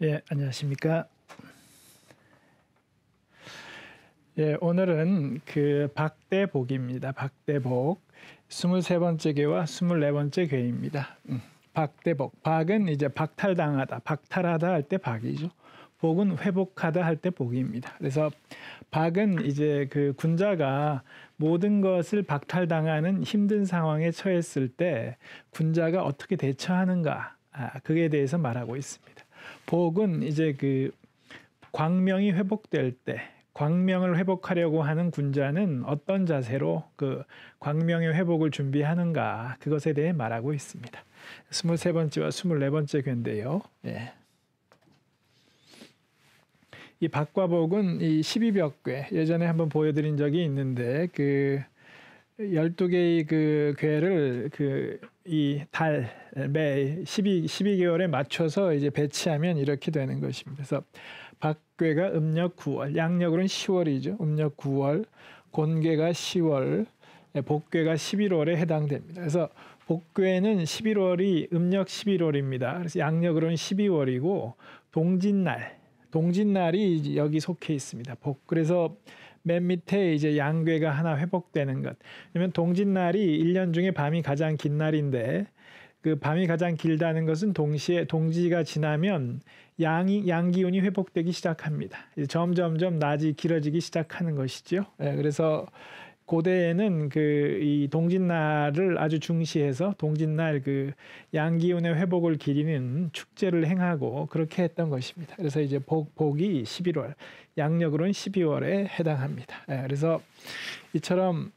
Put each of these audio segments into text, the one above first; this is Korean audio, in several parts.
예, 안녕하십니까. 예, 오늘은 그 박대복입니다. 박대복. 23번째 괴와 24번째 괴입니다. 박대복. 박은 이제 박탈당하다, 박탈하다 할 때 박이죠. 복은 회복하다 할 때 복입니다. 그래서 박은 이제 그 군자가 모든 것을 박탈당하는 힘든 상황에 처했을 때 군자가 어떻게 대처하는가, 그에 대해서 말하고 있습니다. 복은 이제 그 광명이 회복될 때, 광명을 회복하려고 하는 군자는 어떤 자세로 그 광명의 회복을 준비하는가, 그것에 대해 말하고 있습니다. 23번째와 24번째 괴인데요. 예. 이 박과 복은 이 12벽괴, 예전에 한번 보여드린 적이 있는데, 그 12개의 그 괴를 이 달, 매 12개월에 맞춰서 이제 배치하면 이렇게 되는 것입니다. 그래서 박괴가 음력 9월, 양력으로는 10월이죠. 음력 9월, 곤괴가 10월, 복괴가 11월에 해당됩니다. 그래서 복괴는 11월이 음력 11월입니다. 그래서 양력으로는 12월이고 동짓날이 여기 속해 있습니다. 그래서 맨 밑에 이제 양괴가 하나 회복되는 것. 왜냐면 동짓날이 1년 중에 밤이 가장 긴 날인데, 그 밤이 가장 길다는 것은 동시에 동지가 지나면 양기운이 회복되기 시작합니다. 점점점 낮이 길어지기 시작하는 것이죠. 그래서 고대에는 이 동짓날을 아주 중시해서 동짓날 그 양기운의 회복을 기리는 축제를 행하고 그렇게 했던 것입니다. 그래서 이제 복이 11월, 양력으로는 12월에 해당합니다. 그래서 이처럼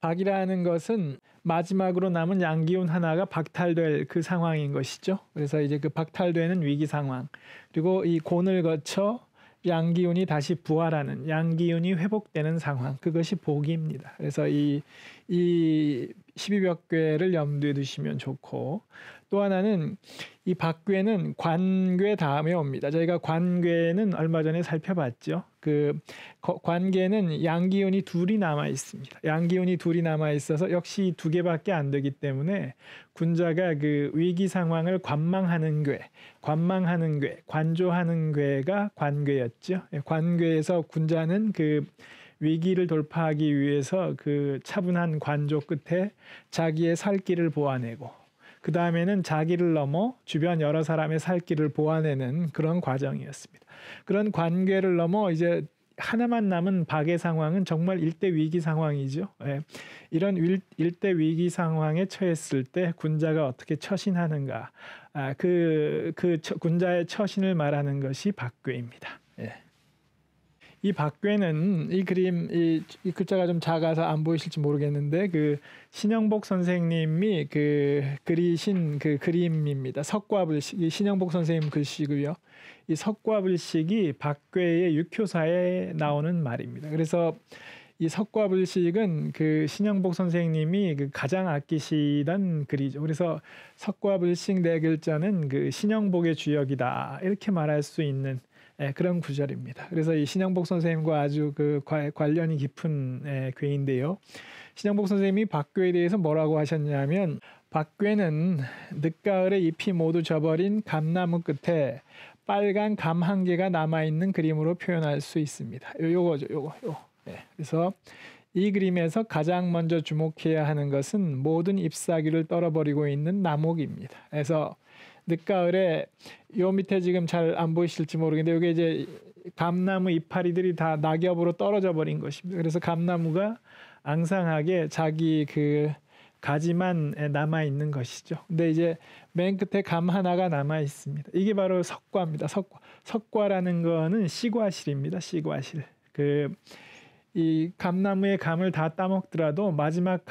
박이라는 것은 마지막으로 남은 양기운 하나가 박탈될 그 상황인 것이죠. 그래서 이제 그 박탈되는 위기 상황, 그리고 이 곤을 거쳐 양기운이 다시 부활하는, 양기운이 회복되는 상황, 그것이 복입니다. 그래서 이 12벽괴를 염두에 두시면 좋고, 또 하나는 이 박괴는 관괴 다음에 옵니다. 저희가 관괴는 얼마 전에 살펴봤죠. 그 관괴는 양기운이 둘이 남아 있습니다. 양기운이 둘이 남아 있어서 역시 2개밖에 안 되기 때문에 군자가 그 위기 상황을 관망하는 괴, 관조하는 괴가 관괴였죠. 관괴에서 군자는 그 위기를 돌파하기 위해서 그 차분한 관조 끝에 자기의 살 길을 보아내고, 그 다음에는 자기를 넘어 주변 여러 사람의 살 길을 보아내는 그런 과정이었습니다. 그런 관계를 넘어 이제 하나만 남은 박의 상황은 정말 일대 위기 상황이죠. 이런 일대 위기 상황에 처했을 때 군자가 어떻게 처신하는가, 군자의 처신을 말하는 것이 박괴입니다. 이 박괴는 이 그림, 이 글자가 좀 작아서 안 보이실지 모르겠는데, 그 신영복 선생님이 그리신 그 그림입니다. 석과불식, 이 신영복 선생님 글씨고요. 이 석과불식이 박괴의 육효사에 나오는 말입니다. 그래서 이 석과불식은 그 신영복 선생님이 가장 아끼시던 글이죠. 그래서 석과불식 네 글자는 그 신영복의 주역이다, 이렇게 말할 수 있는 그런 구절입니다. 그래서 이 신영복 선생님과 아주 관련이 깊은 괴인데요. 신영복 선생님이 박괴에 대해서 뭐라고 하셨냐면, 박괴는 늦가을에 잎이 모두 져버린 감나무 끝에 빨간 감 한 개가 남아있는 그림으로 표현할 수 있습니다. 요거죠, 요거. 그래서 이 그림에서 가장 먼저 주목해야 하는 것은 모든 잎사귀를 떨어버리고 있는 나목입니다. 그래서 늦가을에 요 밑에 지금 잘 안 보이실지 모르겠는데, 이게 이제 감나무 이파리들이 다 낙엽으로 떨어져 버린 것입니다. 그래서 감나무가 앙상하게 자기 그 가지만 남아 있는 것이죠. 근데 이제 맨 끝에 감 하나가 남아 있습니다. 이게 바로 석과입니다. 석과라는 거는 씨과실입니다. 씨과실. 이 감나무의 감을 다 따먹더라도 마지막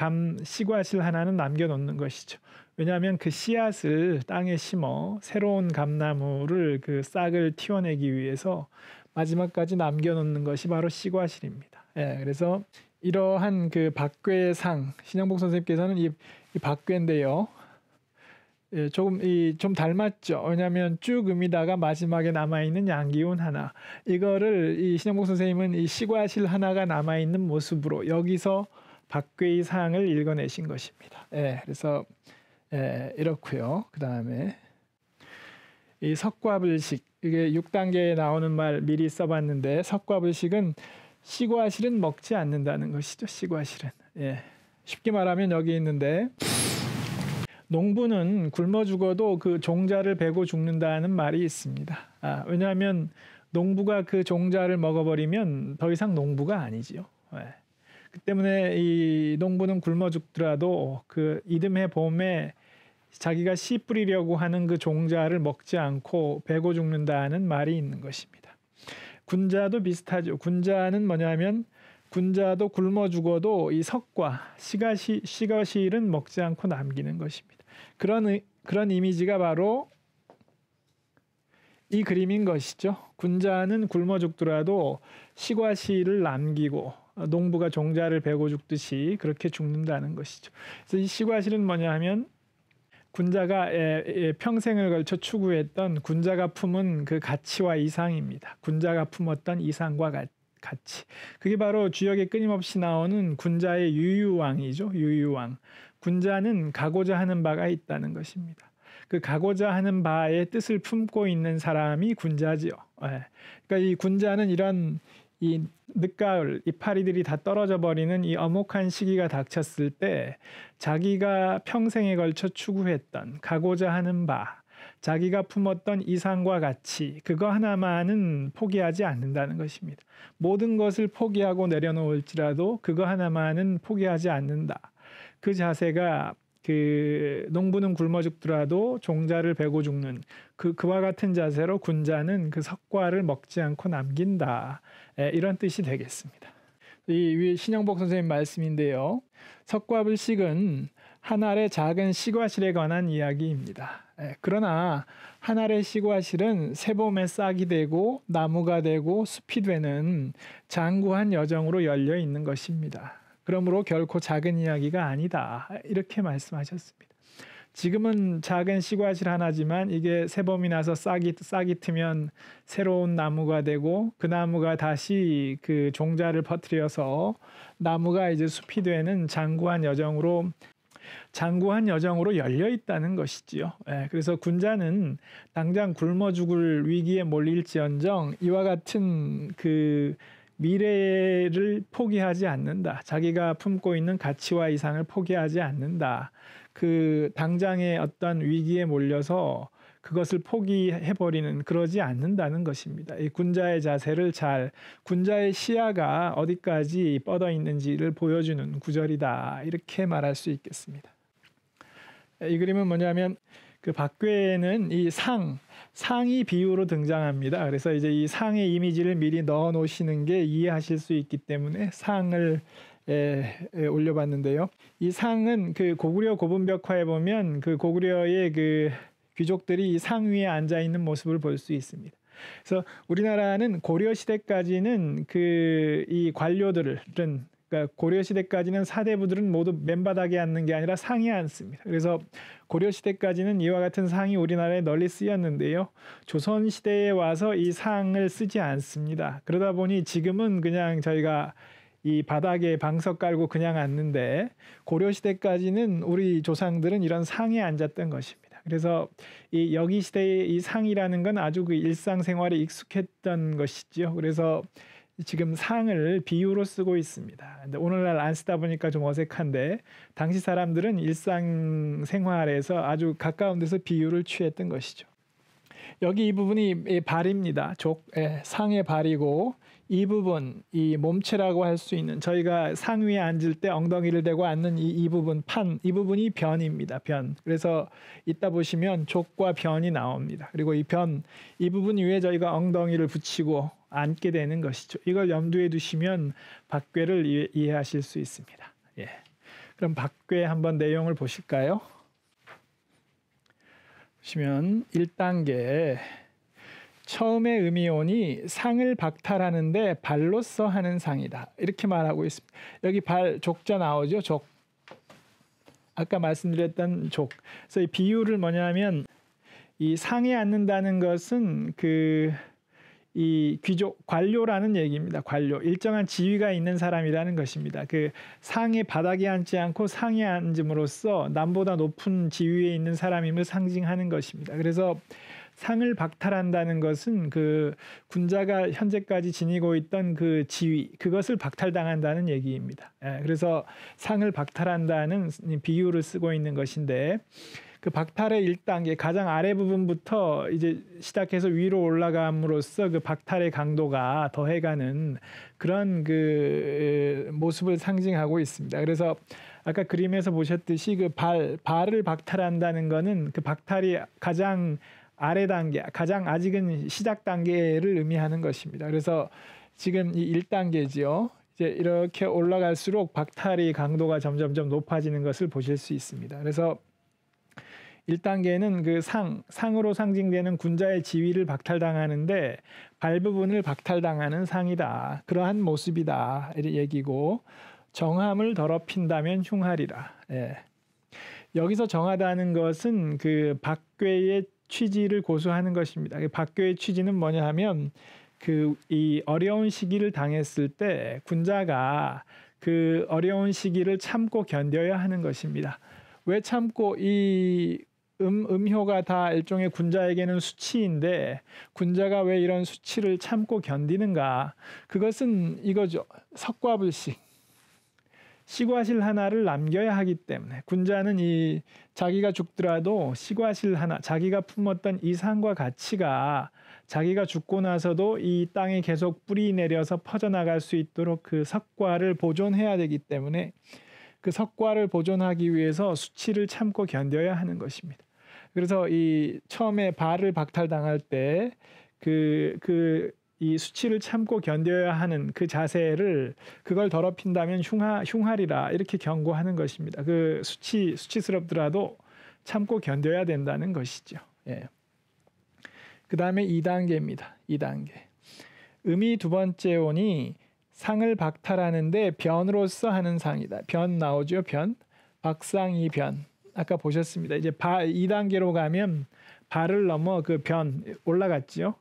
씨과실 하나는 남겨놓는 것이죠. 왜냐하면 그 씨앗을 땅에 심어 새로운 감나무를 그 싹을 틔워내기 위해서 마지막까지 남겨놓는 것이 바로 씨과실입니다. 그래서 이러한 그 박괴의 상, 신영복 선생님께서는 이 박괴인데요. 좀 닮았죠. 왜냐하면 쭉 음이다가 마지막에 남아있는 양기운 하나, 이거를 이 신영복 선생님은 이 씨과실 하나가 남아있는 모습으로 여기서 박괴의 상을 읽어내신 것입니다. 그래서 이렇고요. 그 다음에 이 석과불식, 이게 6단계에 나오는 말 미리 써봤는데, 석과불식은 시과실은 먹지 않는다는 것이죠. 시과실은. 예. 쉽게 말하면 여기 있는데, 농부는 굶어 죽어도 그 종자를 베고 죽는다는 말이 있습니다. 왜냐하면 농부가 그 종자를 먹어버리면 더 이상 농부가 아니지요. 예. 그 때문에 이 농부는 굶어 죽더라도 그 이듬해 봄에 자기가 씨 뿌리려고 하는 그 종자를 먹지 않고 베고 죽는다는 말이 있는 것입니다. 군자도 비슷하죠. 군자는 뭐냐면 군자도 굶어 죽어도 이 석과 시거실은 먹지 않고 남기는 것입니다. 그런 이미지가 바로 이 그림인 것이죠. 군자는 굶어 죽더라도 시과실을 남기고 농부가 종자를 베고 죽듯이 그렇게 죽는다는 것이죠. 그래서 이 시과실은 뭐냐 하면 군자가 평생을 걸쳐 추구했던 군자가 품은 그 가치와 이상입니다. 군자가 품었던 이상과 가치. 그게 바로 주역에 끊임없이 나오는 군자의 유유왕이죠. 유유왕. 군자는 가고자 하는 바가 있다는 것입니다. 그 가고자 하는 바의 뜻을 품고 있는 사람이 군자지요. 그러니까 이 군자는 이런 이 늦가을 이파리들이 다 떨어져 버리는 이 엄혹한 시기가 닥쳤을 때 자기가 평생에 걸쳐 추구했던 가고자 하는 바, 자기가 품었던 이상과 가치, 그거 하나만은 포기하지 않는다는 것입니다. 모든 것을 포기하고 내려놓을지라도 그거 하나만은 포기하지 않는다. 그 자세가 그 농부는 굶어 죽더라도 종자를 베고 죽는 그와 같은 자세로 군자는 그 석과를 먹지 않고 남긴다. 이런 뜻이 되겠습니다. 이 위에 신영복 선생님 말씀인데요. 석과불식은 한 알의 작은 시과실에 관한 이야기입니다. 그러나 한 알의 시과실은 새봄에 싹이 되고 나무가 되고 숲이 되는 장구한 여정으로 열려 있는 것입니다. 그러므로 결코 작은 이야기가 아니다. 이렇게 말씀하셨습니다. 지금은 작은 시과실 하나지만 이게 새봄이 나서 싹이 트면 새로운 나무가 되고 그 나무가 다시 그 종자를 퍼뜨려서 나무가 이제 숲이 되는 장구한 여정으로 열려 있다는 것이지요. 그래서 군자는 당장 굶어 죽을 위기에 몰릴지언정 이와 같은 그 미래를 포기하지 않는다. 자기가 품고 있는 가치와 이상을 포기하지 않는다. 그 당장의 어떤 위기에 몰려서 그것을 포기해버리는 그러지 않는다는 것입니다. 이 군자의 자세를 군자의 시야가 어디까지 뻗어 있는지를 보여주는 구절이다. 이렇게 말할 수 있겠습니다. 이 그림은 뭐냐면 그 박괴에는 이 상이 비유로 등장합니다. 그래서 이제 이 상의 이미지를 미리 넣어 놓으시는 게 이해하실 수 있기 때문에 상을 올려봤는데요. 이 상은 그 고구려 고분벽화에 보면 그 고구려의 그 귀족들이 이 상 위에 앉아 있는 모습을 볼 수 있습니다. 그래서 우리나라는 고려 시대까지는 그 이 관료들은 그러니까 고려 시대까지는 사대부들은 모두 맨바닥에 앉는 게 아니라 상에 앉습니다. 그래서 고려 시대까지는 이와 같은 상이 우리나라에 널리 쓰였는데요. 조선 시대에 와서 이 상을 쓰지 않습니다. 그러다 보니 지금은 그냥 저희가 이 바닥에 방석 깔고 그냥 앉는데 고려 시대까지는 우리 조상들은 이런 상에 앉았던 것입니다. 그래서 이 여기 시대의 이 상이라는 건 아주 그 일상생활에 익숙했던 것이죠. 그래서 지금 상을 비유로 쓰고 있습니다. 근데 오늘날 안 쓰다 보니까 좀 어색한데 당시 사람들은 일상생활에서 아주 가까운 데서 비유를 취했던 것이죠. 여기 이 부분이 발입니다. 상의 발이고 이 부분, 이 몸체라고 할 수 있는 저희가 상 위에 앉을 때 엉덩이를 대고 앉는 이 부분, 이 부분이 변입니다. 변. 그래서 이따 보시면 족과 변이 나옵니다. 그리고 이 부분 위에 저희가 엉덩이를 붙이고 앉게 되는 것이죠. 이걸 염두에 두시면 박괴를 이해하실 수 있습니다. 그럼 박괴 한번 내용을 보실까요? 보시면 1단계 처음에 음이온이 상을 박탈하는데 발로써 하는 상이다. 이렇게 말하고 있습니다. 여기 족자 나오죠. 족. 아까 말씀드렸던 족. 그래서 이 비유를 뭐냐면 이 상에 앉는다는 것은 이 귀족 관료라는 얘기입니다. 관료, 일정한 지위가 있는 사람이라는 것입니다. 그 상의 바닥에 앉지 않고 상에 앉음으로써 남보다 높은 지위에 있는 사람임을 상징하는 것입니다. 그래서 상을 박탈한다는 것은 그 군자가 현재까지 지니고 있던 그 지위, 그것을 박탈당한다는 얘기입니다. 그래서 상을 박탈한다는 비유를 쓰고 있는 것인데, 그 박탈의 1단계 가장 아래 부분부터 이제 시작해서 위로 올라감으로써 그 박탈의 강도가 더해가는 그런 그 모습을 상징하고 있습니다. 그래서 아까 그림에서 보셨듯이 그 발을 박탈한다는 거는 그 박탈이 가장 아래 단계, 가장 아직은 시작 단계를 의미하는 것입니다. 그래서 지금 이 1단계지요. 이제 이렇게 올라갈수록 박탈의 강도가 점점점 높아지는 것을 보실 수 있습니다. 그래서 1단계는 그 상으로 상징되는 군자의 지위를 박탈당하는데 발 부분을 박탈당하는 상이다. 그러한 모습이다. 이 얘기고, 정함을 더럽힌다면 흉하리라. 여기서 정하다는 것은 그 박괴의 취지를 고수하는 것입니다. 박괴의 취지는 뭐냐 하면 그 이 어려운 시기를 당했을 때 군자가 그 어려운 시기를 참고 견뎌야 하는 것입니다. 왜 참고, 이 음효가 다 일종의 군자에게는 수치인데 군자가 왜 이런 수치를 참고 견디는가? 그것은 이거죠. 석과불식. 시과실 하나를 남겨야 하기 때문에 군자는 이 자기가 죽더라도 시과실 하나, 자기가 품었던 이상과 가치가 자기가 죽고 나서도 이 땅에 계속 뿌리 내려서 퍼져나갈 수 있도록 그 석과를 보존해야 되기 때문에 그 석과를 보존하기 위해서 수치를 참고 견뎌야 하는 것입니다. 그래서 이 처음에 발을 박탈당할 때 이 수치를 참고 견뎌야 하는 그 자세를, 그걸 더럽힌다면 흉하리라, 이렇게 경고하는 것입니다. 그 수치스럽더라도 참고 견뎌야 된다는 것이죠. 그 다음에 2단계입니다. 2단계. 음이 두 번째 오니 상을 박탈하는데 변으로서 하는 상이다. 변 나오죠. 변. 박상이 변. 아까 보셨습니다. 이제 2단계로 가면 발을 넘어 그 변 올라갔죠.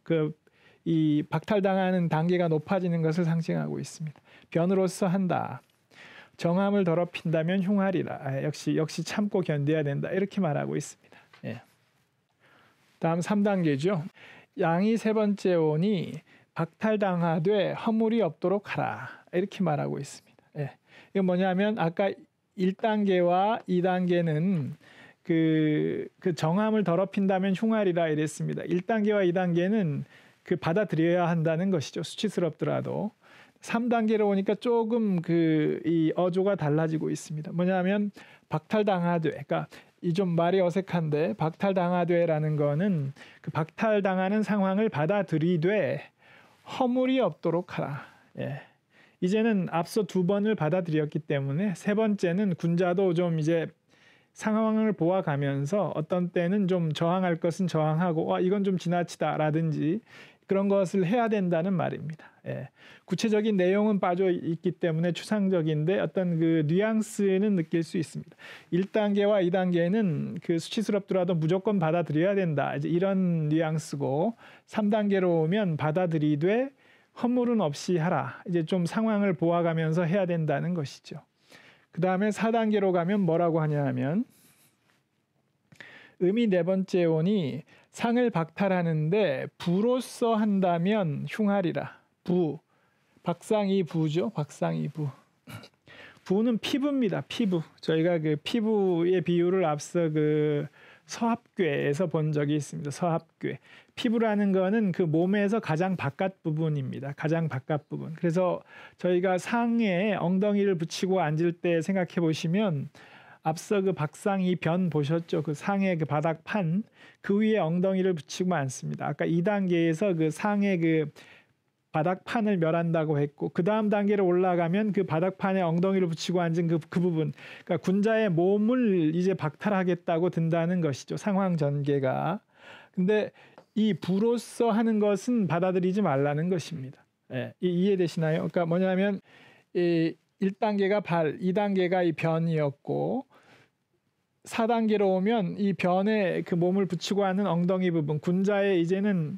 이 박탈당하는 단계가 높아지는 것을 상징하고 있습니다. 변으로서 한다. 정함을 더럽힌다면 흉하리라. 역시 참고 견뎌야 된다. 이렇게 말하고 있습니다. 다음 3단계죠. 양이 세 번째 오니 박탈당하되 허물이 없도록 하라. 이렇게 말하고 있습니다. 이건 뭐냐면 아까 1단계와 2단계는 그 정함을 더럽힌다면 흉하리라 이랬습니다. 1단계와 2단계는 그 받아들여야 한다는 것이죠. 수치스럽더라도. 3단계로 오니까 조금 이 어조가 달라지고 있습니다. 뭐냐면 박탈당하되, 그러니까 이 좀 말이 어색한데, 박탈당하되라는 거는 그 박탈당하는 상황을 받아들이되 허물이 없도록 하라. 이제는 앞서 2번을 받아들였기 때문에 세 번째는 군자도 좀 이제 상황을 보아가면서 어떤 때는 좀 저항할 것은 저항하고 이건 좀 지나치다라든지 그런 것을 해야 된다는 말입니다. 구체적인 내용은 빠져 있기 때문에 추상적인데 어떤 그 뉘앙스는 느낄 수 있습니다. 1단계와 2단계는 그 수치스럽더라도 무조건 받아들여야 된다. 이제 이런 뉘앙스고, 3단계로 오면 받아들이되 허물은 없이 하라. 이제 좀 상황을 보아가면서 해야 된다는 것이죠. 그 다음에 4단계로 가면 뭐라고 하냐 하면 음이 네 번째 오니 상을 박탈하는데 부로써 한다면 흉하리라. 부. 박상이 부죠. 박상이 부. 부는 피부입니다. 피부. 저희가 그 피부의 비유를 앞서 그 서합궤에서 본 적이 있습니다. 서합궤. 피부라는 거는 그 몸에서 가장 바깥 부분입니다. 가장 바깥 부분. 그래서 저희가 상에 엉덩이를 붙이고 앉을 때 생각해 보시면 앞서 그 박상이 변 보셨죠? 그 상의 그 바닥판, 그 위에 엉덩이를 붙이고 앉습니다. 아까 2단계에서 그 상의 그 바닥판을 멸한다고 했고, 그 다음 단계로 올라가면 그 바닥판에 엉덩이를 붙이고 앉은 그 부분, 그러니까 군자의 몸을 이제 박탈하겠다고 든다는 것이죠. 상황 전개가. 근데 이 부로써 하는 것은 받아들이지 말라는 것입니다. 이해되시나요? 그러니까 뭐냐면 이 1단계가 발, 2단계가 이 변이었고, 4단계로 오면 이 변에 그 몸을 붙이고 하는 엉덩이 부분, 군자의 이제는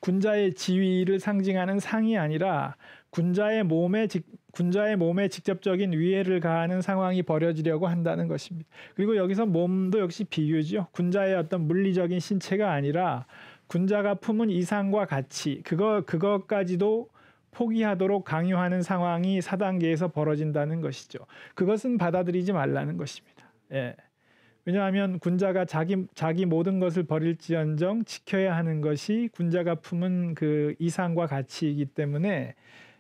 군자의 지위를 상징하는 상이 아니라 군자의 몸에 직접적인 위해를 가하는 상황이 벌어지려고 한다는 것입니다. 그리고 여기서 몸도 역시 비유죠. 군자의 어떤 물리적인 신체가 아니라 군자가 품은 이상과 가치 그것까지도 포기하도록 강요하는 상황이 4단계에서 벌어진다는 것이죠. 그것은 받아들이지 말라는 것입니다. 예. 왜냐하면 군자가 자기 모든 것을 버릴지언정 지켜야 하는 것이 군자가 품은 그 이상과 가치이기 때문에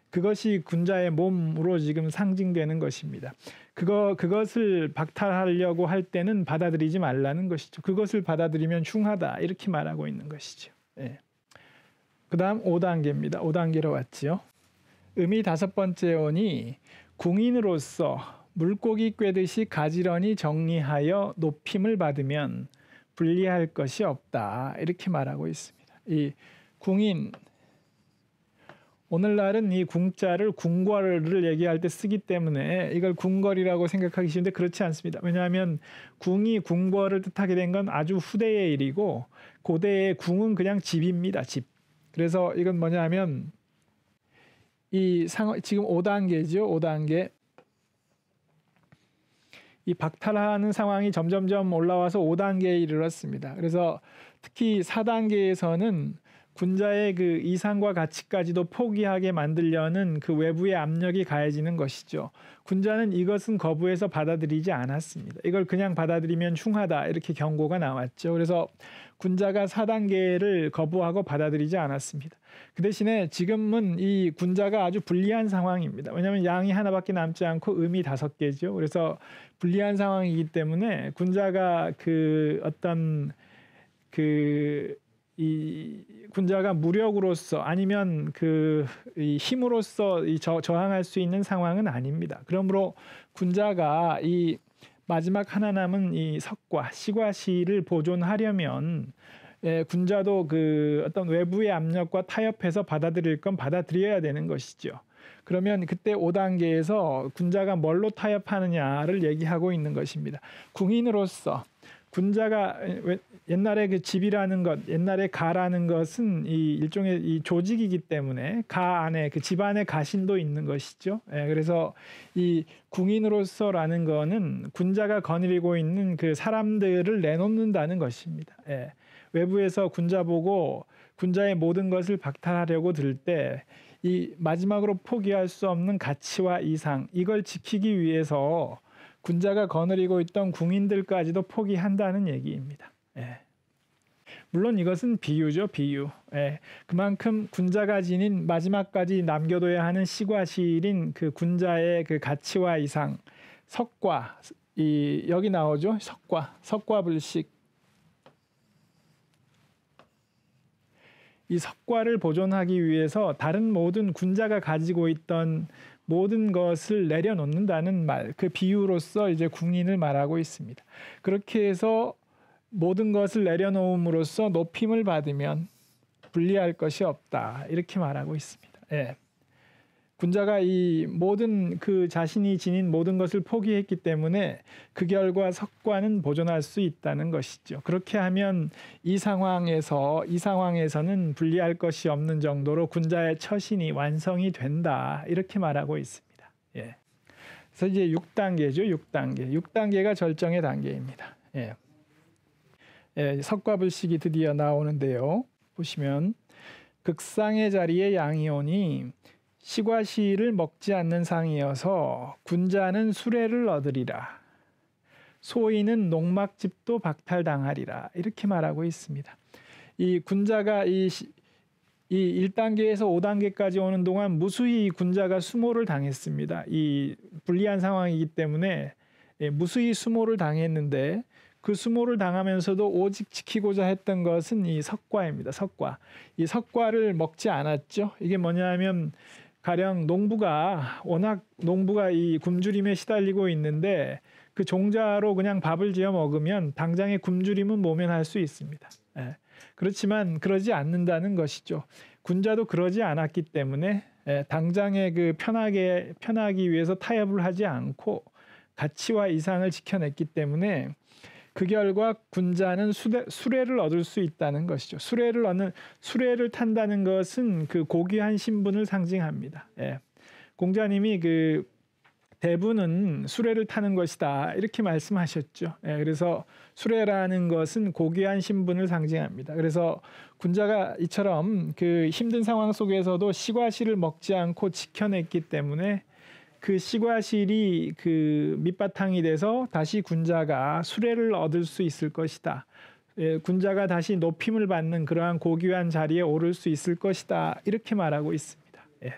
그것이 군자의 몸으로 지금 상징되는 것입니다. 그것을 박탈하려고 할 때는 받아들이지 말라는 것이죠. 그것을 받아들이면 흉하다 이렇게 말하고 있는 것이죠. 예. 그다음 5단계입니다. 5단계로 왔지요. 음이 5번째 원이 궁인으로서 물고기 꿰듯이 가지런히 정리하여 높임을 받으면 불리할 것이 없다 이렇게 말하고 있습니다. 이 궁인, 오늘날은 이 궁자를 궁궐을 얘기할 때 쓰기 때문에 이걸 궁궐이라고 생각하기 쉬운데 그렇지 않습니다. 왜냐하면 궁이 궁궐을 뜻하게 된 건 아주 후대의 일이고 고대의 궁은 그냥 집입니다. 집. 그래서 이건 뭐냐 하면 지금 5단계죠. 5단계. 이 박탈하는 상황이 점점점 올라와서 5단계에 이르렀습니다. 그래서 특히 4단계에서는 군자의 그 이상과 가치까지도 포기하게 만들려는 그 외부의 압력이 가해지는 것이죠. 군자는 이것은 거부해서 받아들이지 않았습니다. 이걸 그냥 받아들이면 흉하다 이렇게 경고가 나왔죠. 그래서 군자가 4단계를 거부하고 받아들이지 않았습니다. 그 대신에 지금은 이 군자가 아주 불리한 상황입니다. 왜냐하면 양이 하나밖에 남지 않고 음이 5개죠. 그래서 불리한 상황이기 때문에 군자가 이 군자가 무력으로서 아니면 이 힘으로써 저항할 수 있는 상황은 아닙니다. 그러므로 군자가 이 마지막 하나 남은 이 석과 시과시를 보존하려면 군자도 그 어떤 외부의 압력과 타협해서 받아들일 건 받아들여야 되는 것이죠. 그러면 그때 5단계에서 군자가 뭘로 타협하느냐를 얘기하고 있는 것입니다. 궁인으로서 군자가 옛날에 그 집이라는 것, 옛날에 가라는 것은 이 일종의 이 조직이기 때문에 가 안에 그 집 안에 가신도 있는 것이죠. 그래서 이 궁인으로서라는 거는 군자가 거느리고 있는 그 사람들을 내놓는다는 것입니다. 외부에서 군자 보고 군자의 모든 것을 박탈하려고 들 때 이 마지막으로 포기할 수 없는 가치와 이상 이걸 지키기 위해서 군자가 거느리고 있던 궁인들까지도 포기한다는 얘기입니다. 물론 이것은 비유죠, 비유. 그만큼 군자가 지닌 마지막까지 남겨둬야 하는 시과실인 그 군자의 그 가치와 이상, 석과, 여기 나오죠, 석과불식. 이 석과를 보존하기 위해서 다른 모든 군자가 가지고 있던 모든 것을 내려놓는다는 말, 그 비유로서 이제 궁인을 말하고 있습니다. 그렇게 해서 모든 것을 내려놓음으로써 높임을 받으면 불리할 것이 없다 이렇게 말하고 있습니다. 군자가 이 모든 그 자신이 지닌 모든 것을 포기했기 때문에 그 결과 석과는 보존할 수 있다는 것이죠. 그렇게 하면 이 상황에서는 불리할 것이 없는 정도로 군자의 처신이 완성이 된다 이렇게 말하고 있습니다. 그래서 이제 6단계죠. 6단계가 절정의 단계입니다. 석과불식이 드디어 나오는데요. 보시면 극상의 자리에 양이 오니 시과시를 먹지 않는 상이어서 군자는 수레를 얻으리라. 소인은 농막집도 박탈당하리라. 이렇게 말하고 있습니다. 이 군자가 이 1단계에서 5단계까지 오는 동안 무수히 군자가 수모를 당했습니다. 이 불리한 상황이기 때문에 무수히 수모를 당했는데 그 수모를 당하면서도 오직 지키고자 했던 것은 이 석과입니다. 석과. 이 석과를 먹지 않았죠. 이게 뭐냐면 가령 농부가 이 굶주림에 시달리고 있는데 그 종자로 그냥 밥을 지어 먹으면 당장의 굶주림은 모면할 수 있습니다. 그렇지만 그러지 않는다는 것이죠. 군자도 그러지 않았기 때문에 당장의 그 편하기 위해서 타협을 하지 않고 가치와 이상을 지켜냈기 때문에 그 결과 군자는 수레를 얻을 수 있다는 것이죠. 수레를 탄다는 것은 그 고귀한 신분을 상징합니다. 공자님이 그 대부는 수레를 타는 것이다 이렇게 말씀하셨죠. 예, 그래서 수레라는 것은 고귀한 신분을 상징합니다. 그래서 군자가 이처럼 그 힘든 상황 속에서도 시과실을 먹지 않고 지켜냈기 때문에 그 시과실이 그 밑바탕이 돼서 다시 군자가 수레를 얻을 수 있을 것이다. 예, 군자가 다시 높임을 받는 그러한 고귀한 자리에 오를 수 있을 것이다. 이렇게 말하고 있습니다. 예.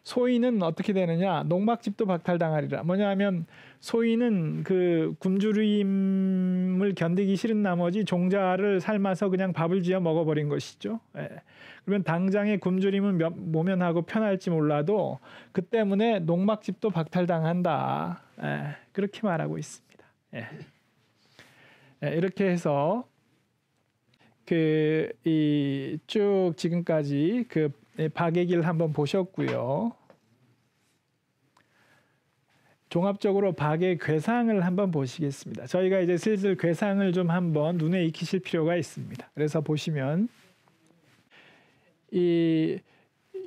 소인은 어떻게 되느냐? 농막집도 박탈당하리라. 뭐냐 하면 소인은 그 굶주림을 견디기 싫은 나머지 종자를 삶아서 그냥 밥을 지어 먹어버린 것이죠. 예. 그러면 당장의 굶주림은 모면하고 편할지 몰라도 그 때문에 농막집도 박탈당한다. 예. 그렇게 말하고 있습니다. 예. 예. 이렇게 해서 쭉 지금까지 그 박의 한번 보셨고요. 종합적으로 박의 괴상을 한번 보시겠습니다. 저희가 이제 슬슬 괴상을 좀 한번 눈에 익히실 필요가 있습니다. 그래서 보시면 이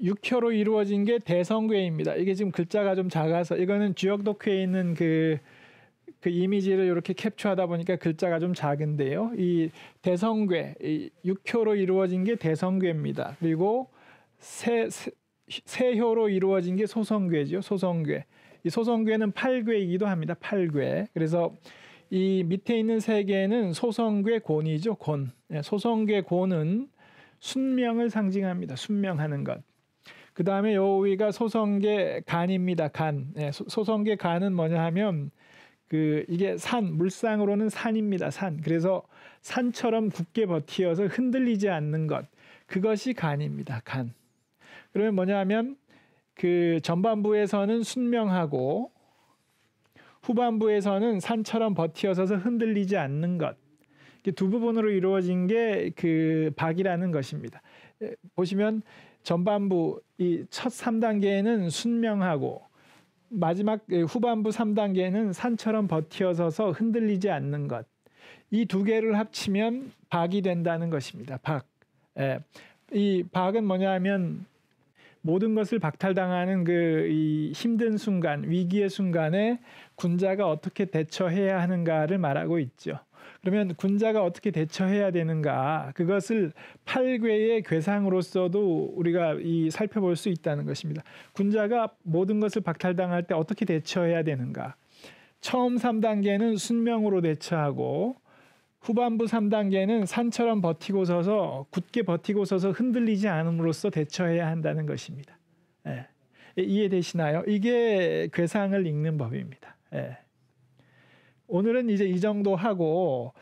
육효로 이루어진 게 대성괴입니다. 이게 지금 글자가 좀 작아서 이거는 주역독회에 있는 그 이미지를 이렇게 캡처하다 보니까 글자가 좀 작은데요. 이 대성괴, 이 육효로 이루어진 게 대성괴입니다. 그리고 세효로 이루어진 게 소성괴죠. 소성괴. 이 소성괴는 8괴이기도 합니다. 8괴. 그래서 이 밑에 있는 세 개는 소성괴 곤이죠. 곤. 소성괴 곤은 순명을 상징합니다. 순명하는 것. 그 다음에 요 위가 소성괴 간입니다. 간. 소성괴 간은 뭐냐 하면 이게 물상으로는 산입니다. 산. 그래서 산처럼 굳게 버티어서 흔들리지 않는 것. 그것이 간입니다. 간. 그러면 뭐냐 하면 그 전반부에서는 순명하고 후반부에서는 산처럼 버티어서서 흔들리지 않는 것. 두 부분으로 이루어진 게 그 박이라는 것입니다. 보시면 전반부 이 첫 3단계에는 순명하고 마지막 후반부 3단계는 산처럼 버티어서서 흔들리지 않는 것. 이 두 개를 합치면 박이 된다는 것입니다. 박. 이 박은 뭐냐 하면 모든 것을 박탈당하는 이 힘든 순간, 위기의 순간에 군자가 어떻게 대처해야 하는가를 말하고 있죠. 그러면 군자가 어떻게 대처해야 되는가, 그것을 8괴의 괴상으로서도 우리가 살펴볼 수 있다는 것입니다. 군자가 모든 것을 박탈당할 때 어떻게 대처해야 되는가. 처음 3단계는 순명으로 대처하고 후반부 3단계는 산처럼 버티고 서서 굳게 버티고 서서 흔들리지 않음으로써 대처해야 한다는 것입니다. 예. 이해되시나요? 이게 괴상을 읽는 법입니다. 예. 오늘은 이제 이 정도 하고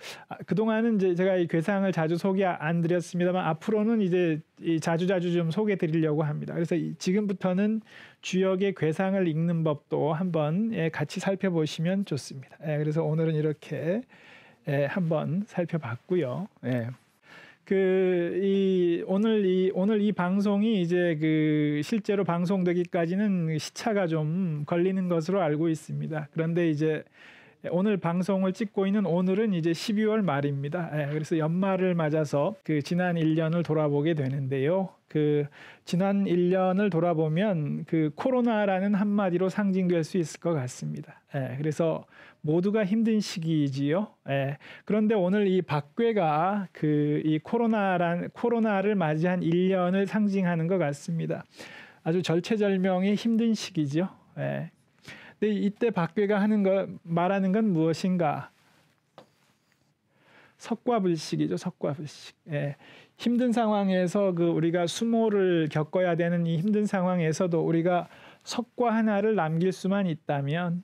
그동안은 이제 제가 이 괴상을 자주 소개 안 드렸습니다만 앞으로는 이제 자주자주 좀 소개 드리려고 합니다. 그래서 지금부터는 주역의 괴상을 읽는 법도 한번 같이 살펴보시면 좋습니다. 예. 그래서 오늘은 이렇게 한번 살펴봤고요. 오늘 이 방송이 이제 실제로 방송되기까지는 시차가 좀 걸리는 것으로 알고 있습니다. 그런데 이제 오늘 방송을 찍고 있는 오늘은 이제 12월 말입니다. 그래서 연말을 맞아서 지난 1년을 돌아보게 되는데요. 지난 1년을 돌아보면 코로나라는 한마디로 상징될 수 있을 것 같습니다. 그래서 모두가 힘든 시기이지요. 그런데 오늘 이 박괴가 이 코로나를 맞이한 1년을 상징하는 것 같습니다. 아주 절체절명의 힘든 시기죠. 근데 이때 박괴가 말하는 건 무엇인가? 석과불식이죠. 석과불식. 힘든 상황에서 우리가 수모를 겪어야 되는 이 힘든 상황에서도 우리가 석과 하나를 남길 수만 있다면,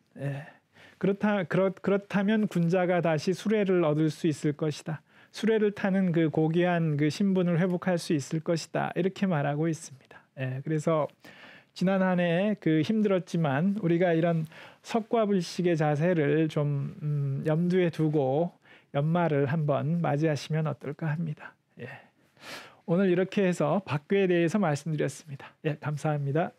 그렇다면 군자가 다시 수레를 얻을 수 있을 것이다. 수레를 타는 고귀한 신분을 회복할 수 있을 것이다. 이렇게 말하고 있습니다. 그래서 지난 한 해 힘들었지만 우리가 이런 석과불식의 자세를 좀 염두에 두고 연말을 한번 맞이하시면 어떨까 합니다. 오늘 이렇게 해서 박괴에 대해서 말씀드렸습니다. 감사합니다.